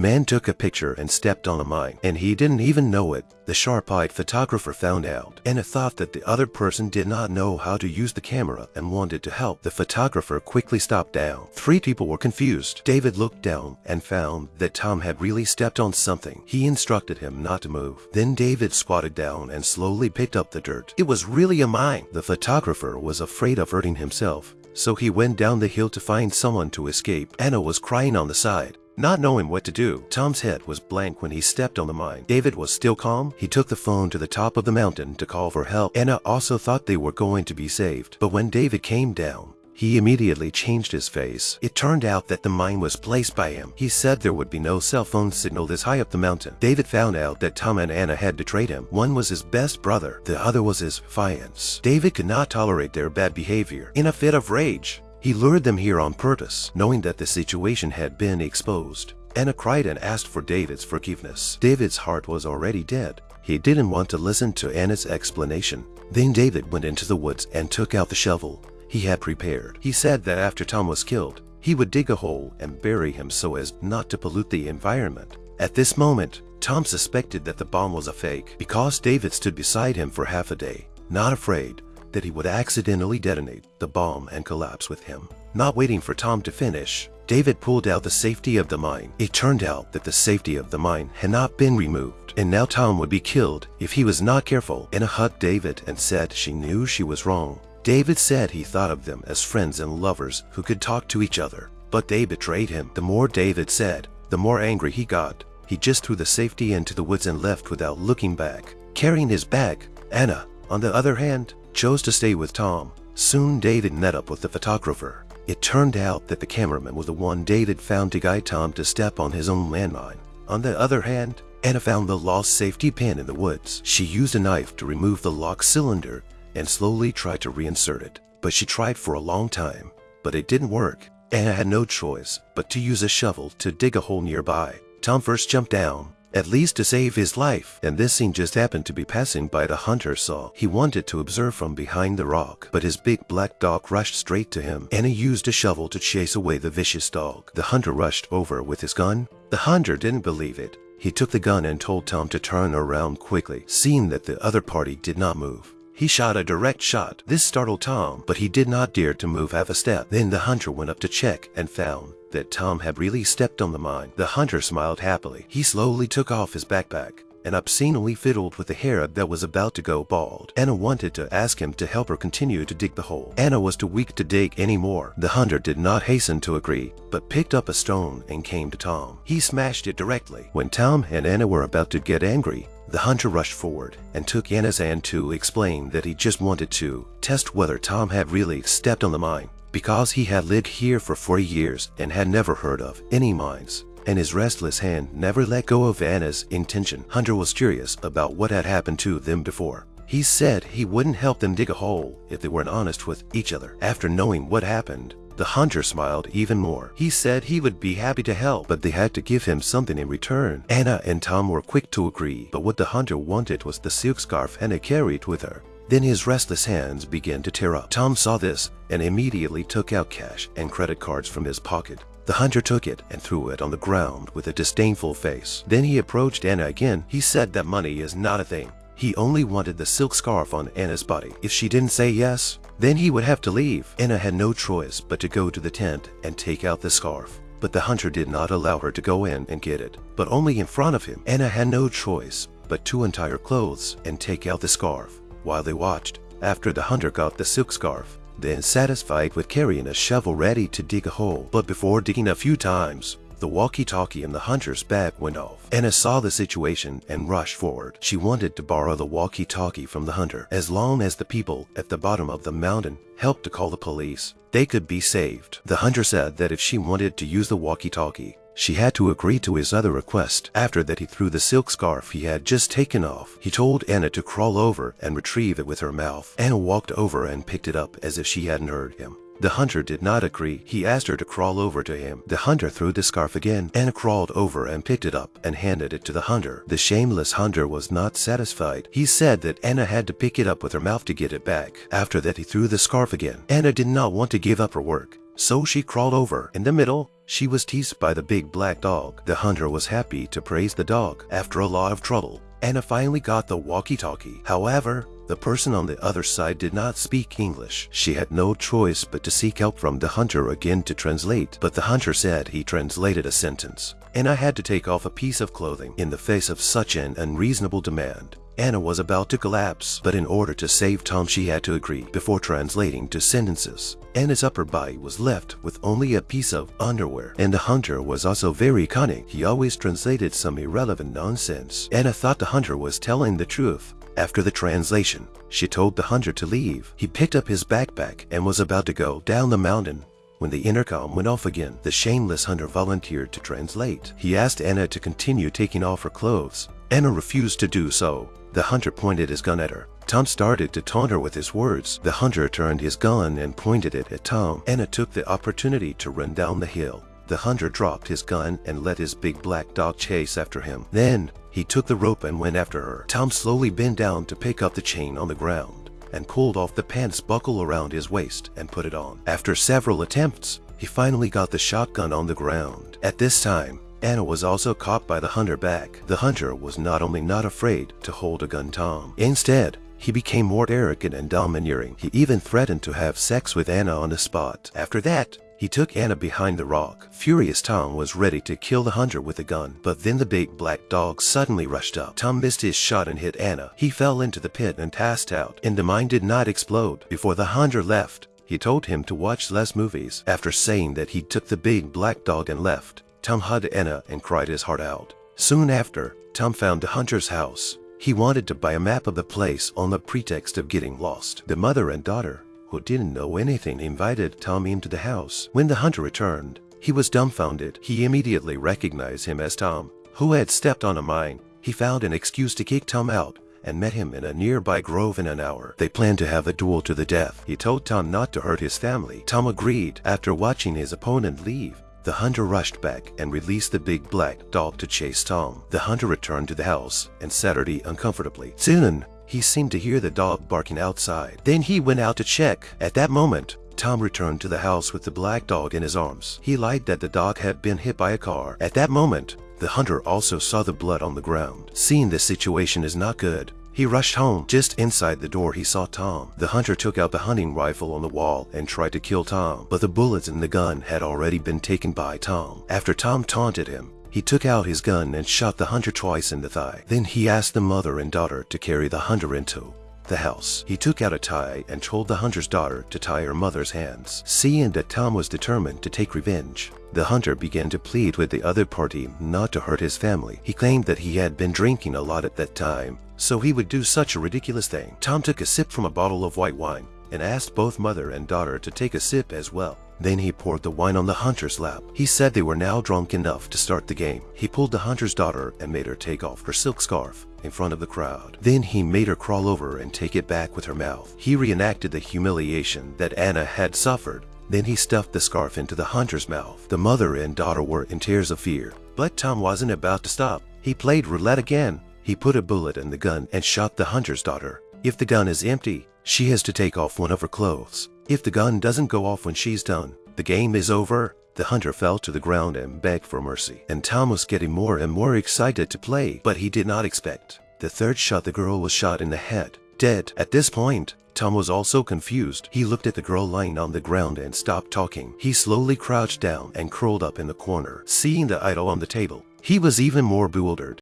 man took a picture and stepped on a mine, and he didn't even know it. The sharp-eyed photographer found out, and thought that the other person did not know how to use the camera and wanted to help. The photographer quickly stopped down. 3 people were confused. David looked down and found that Tom had really stepped on something. He instructed him not to move. Then David squatted down and slowly picked up the dirt. It was really a mine. The photographer was afraid of hurting himself, so he went down the hill to find someone to escape. Anna was crying on the side, not knowing what to do. Tom's head was blank when he stepped on the mine. David was still calm. He took the phone to the top of the mountain to call for help. Anna also thought they were going to be saved, but when David came down, he immediately changed his face. It turned out that the mine was placed by him. He said there would be no cell phone signal this high up the mountain. David found out that Tom and Anna had betrayed him. One was his best brother, the other was his fiance. David could not tolerate their bad behavior. In a fit of rage, he lured them here on purpose, knowing that the situation had been exposed. Anna cried and asked for David's forgiveness. David's heart was already dead. He didn't want to listen to Anna's explanation. Then David went into the woods and took out the shovel he had prepared. He said that after Tom was killed, he would dig a hole and bury him so as not to pollute the environment. At this moment, Tom suspected that the bomb was a fake because David stood beside him for half a day, not afraid that he would accidentally detonate the bomb and collapse with him. Not waiting for Tom to finish, David pulled out the safety of the mine. It turned out that the safety of the mine had not been removed, and now Tom would be killed if he was not careful. Anna hugged David and said she knew she was wrong. David said he thought of them as friends and lovers who could talk to each other, but they betrayed him. The more David said, the more angry he got. He just threw the safety into the woods and left without looking back, carrying his bag. Anna, on the other hand, chose to stay with Tom. Soon David met up with the photographer. It turned out that the cameraman was the one David found to guide Tom to step on his own landmine. On the other hand, Anna found the lost safety pin in the woods. She used a knife to remove the lock cylinder and slowly tried to reinsert it. But she tried for a long time, but it didn't work. Anna had no choice but to use a shovel to dig a hole nearby. Tom first jumped down, at least to save his life, and this scene just happened to be passing by. The hunter saw. He wanted to observe from behind the rock, but his big black dog rushed straight to him. Anna used a shovel to chase away the vicious dog. The hunter rushed over with his gun. The hunter didn't believe it. He took the gun and told Tom to turn around quickly. Seeing that the other party did not move, he shot a direct shot. This startled Tom, but he did not dare to move half a step. Then the hunter went up to check and found that Tom had really stepped on the mine. The hunter smiled happily. He slowly took off his backpack and obscenely fiddled with the hair that was about to go bald. Anna wanted to ask him to help her continue to dig the hole. Anna was too weak to dig anymore. The hunter did not hasten to agree, but picked up a stone and came to Tom. He smashed it directly. When Tom and Anna were about to get angry, the hunter rushed forward and took Anna's hand to explain that he just wanted to test whether Tom had really stepped on the mine, because he had lived here for 40 years and had never heard of any mines, and his restless hand never let go of Anna's intention. Hunter was curious about what had happened to them before. He said he wouldn't help them dig a hole if they weren't honest with each other. After knowing what happened, the hunter smiled even more. He said he would be happy to help, but they had to give him something in return. Anna and Tom were quick to agree, but what the hunter wanted was the silk scarf Anna carried with her. Then his restless hands began to tear up. Tom saw this and immediately took out cash and credit cards from his pocket. The hunter took it and threw it on the ground with a disdainful face. Then he approached Anna again. He said that money is not a thing. He only wanted the silk scarf on Anna's body. If she didn't say yes, then he would have to leave. Anna had no choice but to go to the tent and take out the scarf. But the hunter did not allow her to go in and get it, but only in front of him. Anna had no choice but to untie her clothes and take out the scarf while they watched. After the hunter got the silk scarf, then satisfied with carrying a shovel ready to dig a hole. But before digging a few times, the walkie-talkie in the hunter's bag went off. Anna saw the situation and rushed forward. She wanted to borrow the walkie-talkie from the hunter. As long as the people at the bottom of the mountain helped to call the police, they could be saved. The hunter said that if she wanted to use the walkie-talkie, she had to agree to his other request. After that, he threw the silk scarf he had just taken off. He told Anna to crawl over and retrieve it with her mouth. Anna walked over and picked it up as if she hadn't heard him. The hunter did not agree. He asked her to crawl over to him. The hunter threw the scarf again. Anna crawled over and picked it up and handed it to the hunter. The shameless hunter was not satisfied. He said that Anna had to pick it up with her mouth to get it back. After that, he threw the scarf again. Anna did not want to give up her work, so she crawled over. In the middle, She was teased by the big black dog. The hunter was happy to praise the dog. After a lot of trouble, Anna finally got the walkie-talkie. However, the person on the other side did not speak English. She had no choice but to seek help from the hunter again to translate, but the hunter said he translated a sentence. Anna had to take off a piece of clothing. In the face of such an unreasonable demand, Anna was about to collapse, but in order to save Tom, she had to agree before translating two sentences. Anna's upper body was left with only a piece of underwear, and the hunter was also very cunning. He always translated some irrelevant nonsense. Anna thought the hunter was telling the truth. After the translation, she told the hunter to leave. He picked up his backpack and was about to go down the mountain when the intercom went off again. The shameless hunter volunteered to translate. He asked Anna to continue taking off her clothes. Anna refused to do so. The hunter pointed his gun at her. Tom started to taunt her with his words. The hunter turned his gun and pointed it at Tom. Anna took the opportunity to run down the hill. The hunter dropped his gun and let his big black dog chase after him. Then, he took the rope and went after her. Tom slowly bent down to pick up the chain on the ground and pulled off the pants buckle around his waist and put it on. After several attempts, he finally got the shotgun on the ground. At this time, Anna was also caught by the hunter back. The hunter was not only not afraid to hold a gun Tom. Instead, he became more arrogant and domineering. He even threatened to have sex with Anna on the spot. After that, he took Anna behind the rock. Furious Tom was ready to kill the hunter with a gun, but then the big black dog suddenly rushed up. Tom missed his shot and hit Anna. He fell into the pit and passed out, and the mine did not explode. Before the hunter left, he told him to watch less movies. After saying that, he took the big black dog and left. Tom hugged Anna and cried his heart out. Soon after, Tom found the hunter's house. He wanted to buy a map of the place on the pretext of getting lost. The mother and daughter, who didn't know anything, invited Tom into the house. When the hunter returned, he was dumbfounded. He immediately recognized him as Tom, who had stepped on a mine. He found an excuse to kick Tom out and met him in a nearby grove in an hour. They planned to have a duel to the death. He told Tom not to hurt his family. Tom agreed. After watching his opponent leave, the hunter rushed back and released the big black dog to chase Tom. The hunter returned to the house and sat uncomfortably. Soon, he seemed to hear the dog barking outside. Then he went out to check. At that moment, Tom returned to the house with the black dog in his arms. He lied that the dog had been hit by a car. At that moment, the hunter also saw the blood on the ground. Seeing the situation is not good, he rushed home. Just inside the door, he saw Tom. The hunter took out the hunting rifle on the wall and tried to kill Tom, but the bullets in the gun had already been taken by Tom. After Tom taunted him, he took out his gun and shot the hunter twice in the thigh. Then he asked the mother and daughter to carry the hunter into the house. He took out a tie and told the hunter's daughter to tie her mother's hands. Seeing that Tom was determined to take revenge, the hunter began to plead with the other party not to hurt his family. He claimed that he had been drinking a lot at that time, so he would do such a ridiculous thing. Tom took a sip from a bottle of white wine and asked both mother and daughter to take a sip as well. Then he poured the wine on the hunter's lap. He said they were now drunk enough to start the game. He pulled the hunter's daughter and made her take off her silk scarf in front of the crowd. Then he made her crawl over and take it back with her mouth. He reenacted the humiliation that Anna had suffered. Then he stuffed the scarf into the hunter's mouth. The mother and daughter were in tears of fear. But Tom wasn't about to stop. He played roulette again. He put a bullet in the gun and shot the hunter's daughter. If the gun is empty, she has to take off one of her clothes. If the gun doesn't go off when she's done, the game is over. The hunter fell to the ground and begged for mercy. And Tom was getting more and more excited to play, but he did not expect. The third shot, the girl was shot in the head, dead. At this point, Tom was also confused. He looked at the girl lying on the ground and stopped talking. He slowly crouched down and curled up in the corner. Seeing the idol on the table, he was even more bewildered.